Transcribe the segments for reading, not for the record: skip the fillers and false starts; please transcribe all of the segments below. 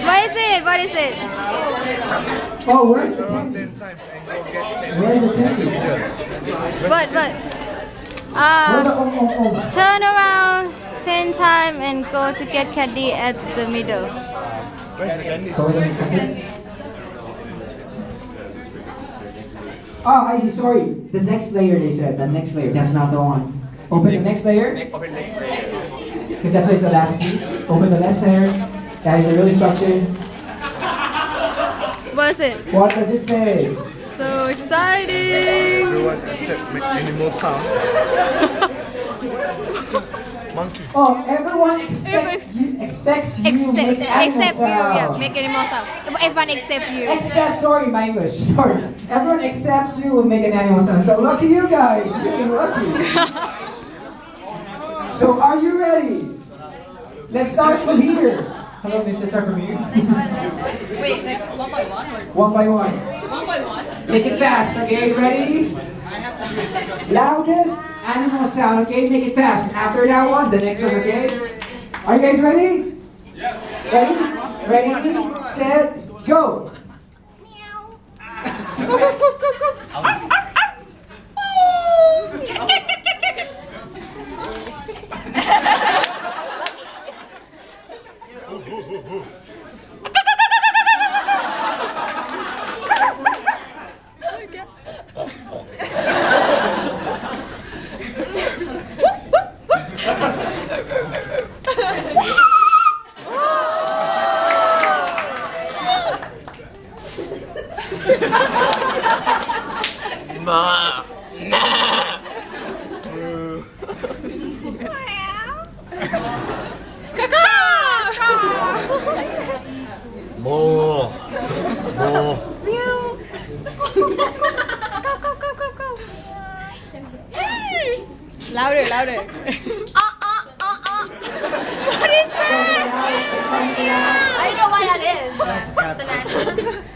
What is it? What is it? Oh, where's the Around candy? 10 times and go get 10. Where's the candy? What? Where's the oh? Turn around 10 times and go to get candy at the middle. Where's the candy? Go wait a second. Oh, I see. Sorry. The next layer, they said. The next layer. That's not the one. Open the next layer. Because that's why it's the last piece. Open the next layer. That is a real instruction. What is it? What does it say? So exciting! Everyone except make animal sound. Monkey. Oh, everyone expects you make animal Except you, yeah, sound. make animal sound. Everyone except you. Except, sorry, my English, sorry. Everyone except you will make an animal sound. So lucky you guys, you're lucky. So are you ready? Let's start from here. Hello, miss, let's start from you. Wait, next one by one or One by one. one by one? Make it fast, okay? Ready? Loudest animal sound, okay? Make it fast. After that one, the next one, okay? Are you guys ready? Yes. Ready? Ready, set, go. More. Louder, louder. What is that? I don't know why that is. It's an animal.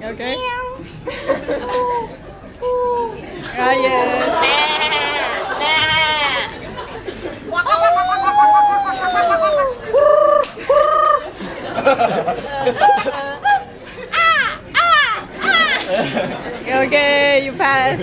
Okay. Ah, yes. Okay, you pass.